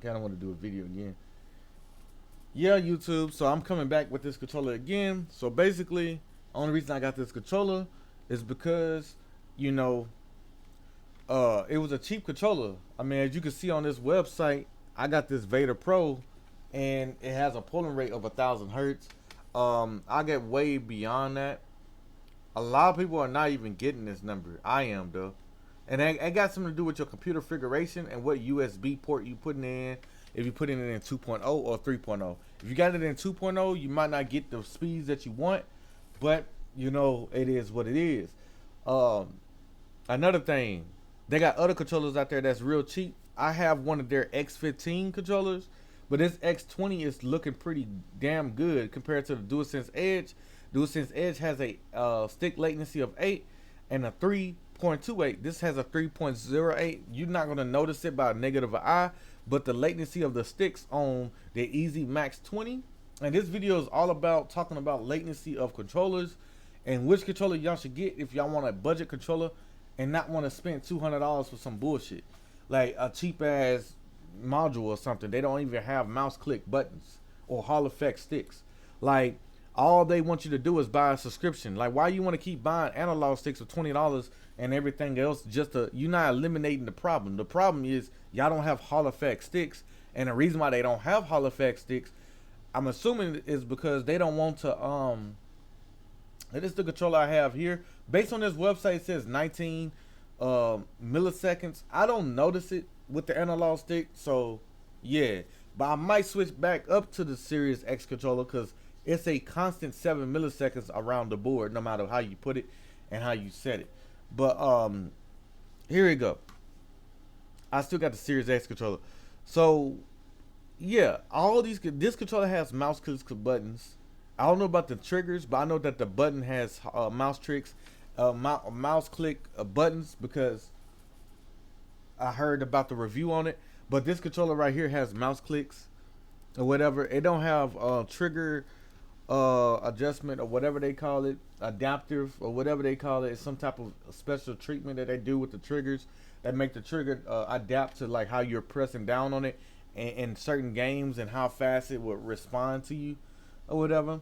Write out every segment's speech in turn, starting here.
Kind of want to do a video again. Yeah, YouTube. So I'm coming back with this controller again. So basically, only reason I got this controller is because, you know, it was a cheap controller. I mean, as you can see on this website, I got this Vader Pro, and it has a polling rate of 1,000 hertz. I get way beyond that. A lot of people are not even getting this number. I am though, and it got something to do with your computer configuration and what USB port you putting in. If you putting it in 2.0 or 3.0, if you got it in 2.0, you might not get the speeds that you want, but you know it is what it is. Um, Another thing, they got other controllers out there that's real cheap. I have one of their X15 controllers, but this X20 is looking pretty damn good compared to the DualSense Edge. DualSense Edge has a stick latency of 8 and a 3.28. This has a 3.08. You're not going to notice it by a negative eye, but the latency of the sticks on the Easy Max 20. And this video is all about talking about latency of controllers and which controller y'all should get if y'all want a budget controller and not want to spend $200 for some bullshit like a cheap ass module or something. They don't even have mouse click buttons or Hall effect sticks. Like all they want you to do is buy a subscription. Like why you want to keep buying analog sticks for $20 and everything else just to, you're not eliminating the problem. The problem is y'all don't have Hall effect sticks, and the reason why they don't have Hall effect sticks, I'm assuming, is because they don't want to it is the controller I have here. Based on this website, it says 19 milliseconds. I don't notice it with the analog stick, so yeah. But I might switch back up to the Series X controller because it's a constant 7 milliseconds around the board, no matter how you put it and how you set it. But here we go. I still got the Series X controller. So yeah, all these, this controller has mouse clicks buttons. I don't know about the triggers, but I know that the button has mouse tricks, mouse click buttons, because I heard about the review on it. But this controller right here has mouse clicks or whatever. It don't have trigger adjustment or whatever they call it, adaptive or whatever they call it. It's some type of special treatment that they do with the triggers that make the trigger adapt to like how you're pressing down on it in certain games and how fast it will respond to you or whatever.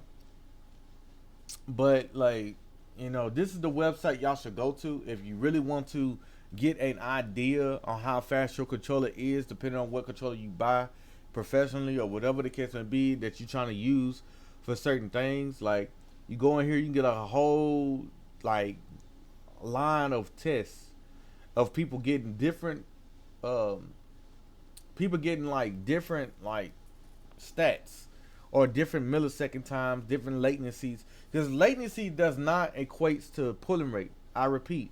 But like, you know, this is the website y'all should go to if you really want to get an idea on how fast your controller is, depending on what controller you buy professionally or whatever the case may be that you're trying to use for certain things. Like you go in here, you can get a whole like line of tests of people getting different people getting like different like stats or different millisecond times, different latencies. Because latency does not equate to pulling rate. I repeat,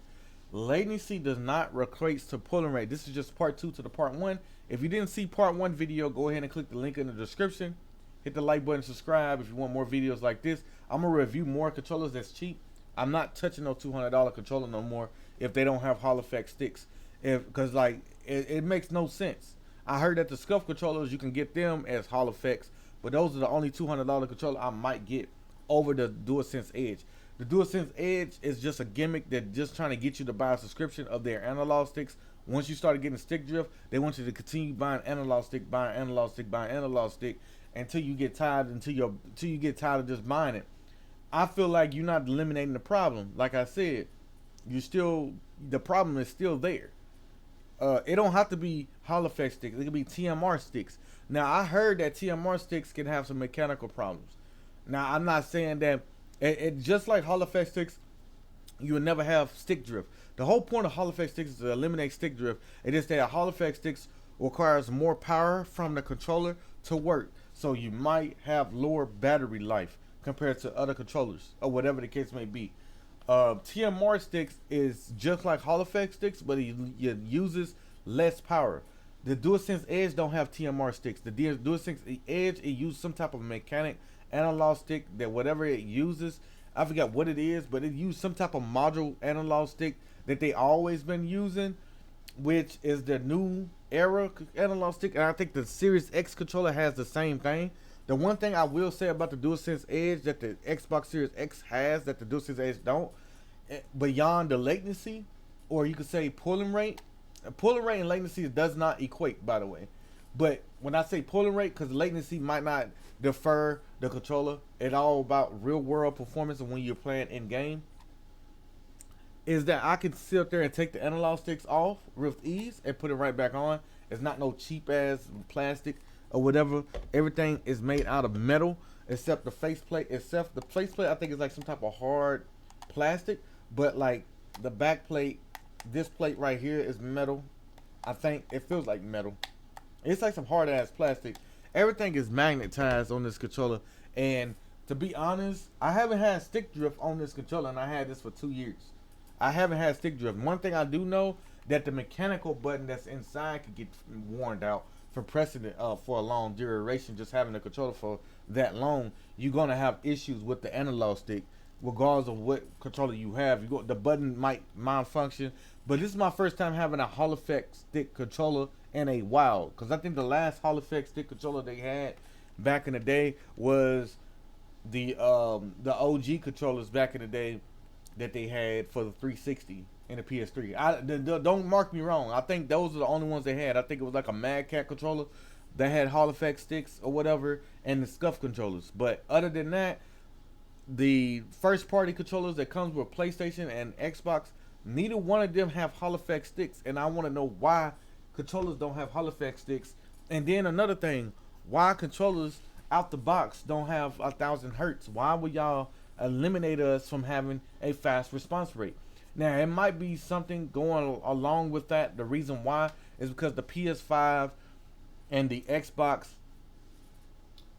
latency does not equate to pulling rate. This is just part 2 to the part 1. If you didn't see part 1 video, go ahead and click the link in the description. Hit the like button, subscribe if you want more videos like this. I'm gonna review more controllers that's cheap. I'm not touching no $200 controller no more if they don't have Hall effect sticks. Because like it makes no sense. I heard that the scuff controllers, you can get them as Hall effects, but those are the only $200 controller I might get over the DualSense Edge. The DualSense Edge is just a gimmick that just trying to get you to buy a subscription of their analog sticks. Once you start getting stick drift, they want you to continue buying analog stick, buying analog stick, buying analog stick until you get tired, until you get tired of just buying it. I feel like you're not eliminating the problem. Like I said, you still, the problem is still there. It don't have to be Hall effect sticks. It can be TMR sticks. Now I heard that TMR sticks can have some mechanical problems. Now I'm not saying that it just like Hall effect sticks, you will never have stick drift. The whole point of Hall effect sticks is to eliminate stick drift. It is that Hall effect sticks requires more power from the controller to work, so you might have lower battery life compared to other controllers or whatever the case may be. TMR sticks is just like Hall effect sticks, but it uses less power. The DualSense Edge don't have TMR sticks. The DualSense Edge, it uses some type of mechanic analog stick that whatever it uses, I forgot what it is, but it used some type of module analog stick that they always been using, which is the new era analog stick. And I think the Series X controller has the same thing. The one thing I will say about the DualSense Edge that the Xbox Series X has that the DualSense Edge don't, beyond the latency, or you could say pulling rate and latency does not equate, by the way. But when I say pulling rate, because latency might not defer the controller, it's all about real world performance and when you're playing in game. Is that I can sit up there and take the analog sticks off with ease and put it right back on. It's not no cheap ass plastic or whatever. Everything is made out of metal except the faceplate. Except the faceplate, I think is like some type of hard plastic, but like the back plate, this plate right here is metal. I think it feels like metal. It's like some hard ass plastic. Everything is magnetized on this controller, and to be honest, I haven't had stick drift on this controller, and I had this for 2 years. I haven't had stick drift. One thing I do know that the mechanical button that's inside could get worn out for pressing it for a long duration. Just having the controller for that long, you're gonna have issues with the analog stick, regardless of what controller you have. The button might malfunction, but this is my first time having a Hall Effect stick controller in a while. Because I think the last Hall Effect stick controller they had back in the day was the OG controllers back in the day that they had for the 360 and the PS3. Don't mark me wrong. I think those are the only ones they had. I think it was like a Mad Cat controller that had Hall Effect sticks or whatever, and the Scuff controllers. But other than that, the first party controllers that comes with PlayStation and Xbox, neither one of them have Hall Effect sticks, and I want to know why controllers don't have Hall Effect sticks. And then another thing, why controllers out the box don't have 1,000 hertz? Why would y'all eliminate us from having a fast response rate? Now, it might be something going along with that. The reason why is because the PS5 and the Xbox,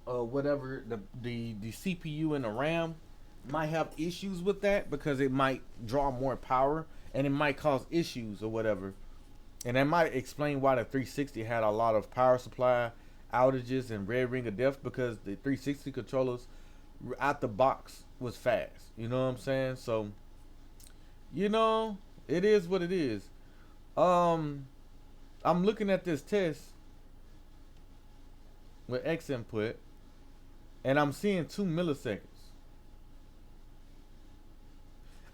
whatever, the CPU and the RAM might have issues with that, because it might draw more power and it might cause issues or whatever. And that might explain why the 360 had a lot of power supply outages and red ring of death, because the 360 controllers out the box was fast. You know what I'm saying? So, you know, it is what it is. I'm looking at this test with X input, and I'm seeing 2 milliseconds.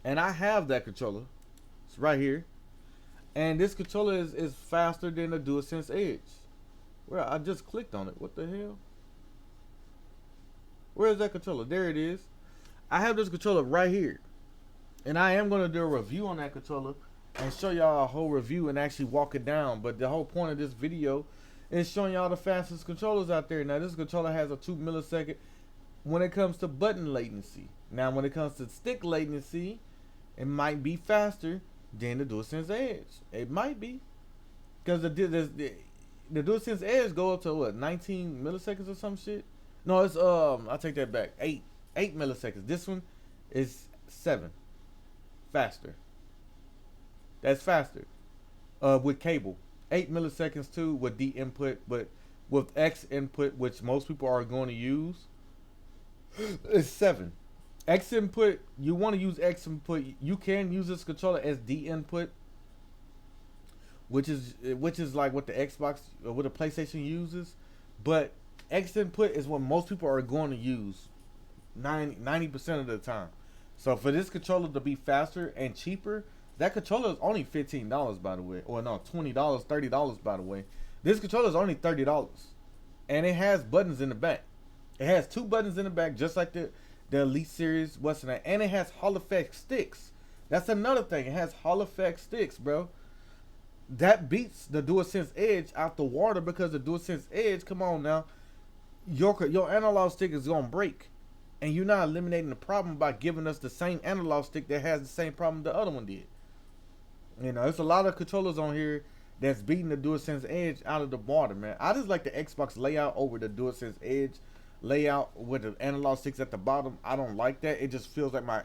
And I have that controller. It's right here. And this controller is faster than the DualSense Edge. Well, I just clicked on it. What the hell? Where is that controller? There it is. I have this controller right here. And I am going to do a review on that controller and show y'all a whole review and actually walk it down. But the whole point of this video is showing y'all the fastest controllers out there. Now, this controller has a 2 millisecond when it comes to button latency. Now, when it comes to stick latency, it might be faster than the DualSense Edge. It might be. Because the DualSense Edge go up to what, 19 milliseconds or some shit? No, it's I take that back. 8 milliseconds. This one is 7. Faster. That's faster. With cable. 8 milliseconds too with D input, but with X input, which most people are going to use, it's 7. X input, you want to use X input. You can use this controller as D input, which is like what the Xbox or what the PlayStation uses, but X input is what most people are going to use 90% of the time. So for this controller to be faster and cheaper, that controller is only $15, by the way, or no, $20, $30, by the way. This controller is only $30, and it has buttons in the back. It has 2 buttons in the back, just like the Elite Series, what's in that, and it has Hall Effect sticks. That's another thing. It has Hall Effect sticks, bro. That beats the DualSense Edge out the water, because the DualSense Edge, come on now, your analog stick is gonna break, and you're not eliminating the problem by giving us the same analog stick that has the same problem the other one did. You know, there's a lot of controllers on here that's beating the DualSense Edge out of the water, man. I just like the Xbox layout over the DualSense Edge layout with the analog sticks at the bottom. I don't like that. It just feels like my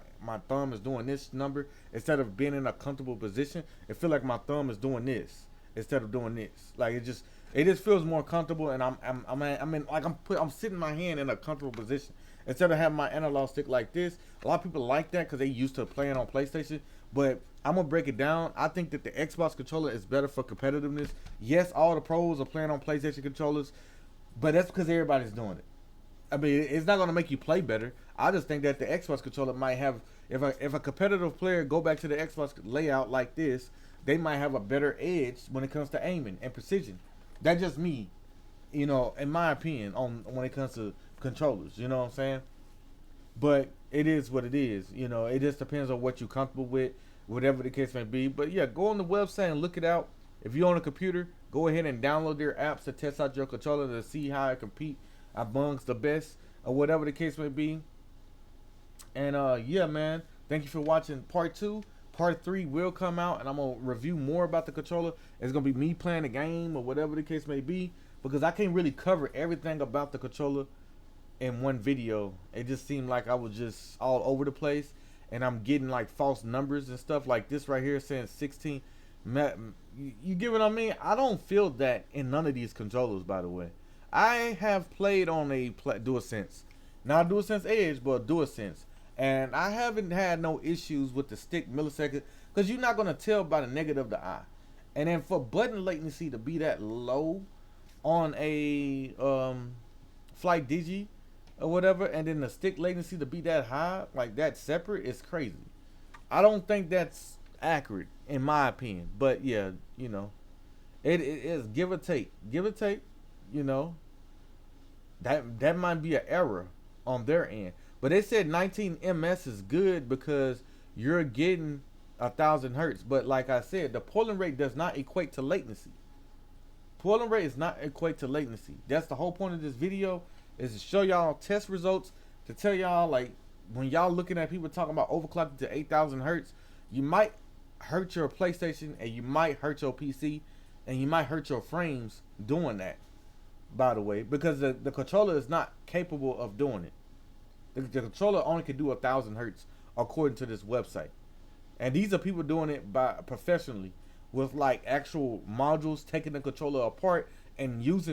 thumb is doing this number instead of being in a comfortable position. It feels like my thumb is doing this instead of doing this. Like it just feels more comfortable, and I'm sitting my hand in a comfortable position instead of having my analog stick like this. A lot of people like that because they used to playing on PlayStation, but I'm gonna break it down. I think that the Xbox controller is better for competitiveness. Yes, all the pros are playing on PlayStation controllers, but that's because everybody's doing it. I mean, it's not gonna make you play better. I just think that the Xbox controller might have, if a competitive player go back to the Xbox layout like this, they might have a better edge when it comes to aiming and precision. That's just me. You know, in my opinion, on when it comes to controllers. You know what I'm saying? But it is what it is. You know, it just depends on what you're comfortable with, whatever the case may be. But yeah, go on the website and look it out. If you're on a computer, go ahead and download their apps to test out your controller to see how it compete amongst the best or whatever the case may be. And yeah, man, thank you for watching part 2. Part 3 will come out, and I'm gonna review more about the controller. It's gonna be me playing the game or whatever the case may be, because I can't really cover everything about the controller in one video. It just seemed like I was just all over the place, and I'm getting like false numbers and stuff like this right here saying 16. You get what I mean? I don't feel that in none of these controllers, by the way. I have played on a DualSense, not DualSense Edge, but DualSense, and I haven't had no issues with the stick millisecond, because you're not gonna tell by the negative of the eye. And then for button latency to be that low on a FLYDIGI or whatever, and then the stick latency to be that high, like that separate, is crazy. I don't think that's accurate in my opinion. But yeah, you know, it is give or take. Give or take, you know. That might be an error on their end. But they said 19 ms is good because you're getting 1,000 hertz. But like I said, the polling rate does not equate to latency. Polling rate is not equate to latency. That's the whole point of this video, is to show y'all test results, to tell y'all, like, when y'all looking at people talking about overclocking to 8,000 hertz, you might hurt your PlayStation, and you might hurt your PC, and you might hurt your frames doing that, by the way, because the controller is not capable of doing it. The controller only can do 1,000 hertz according to this website, and these are people doing it by professionally with like actual modules, taking the controller apart and using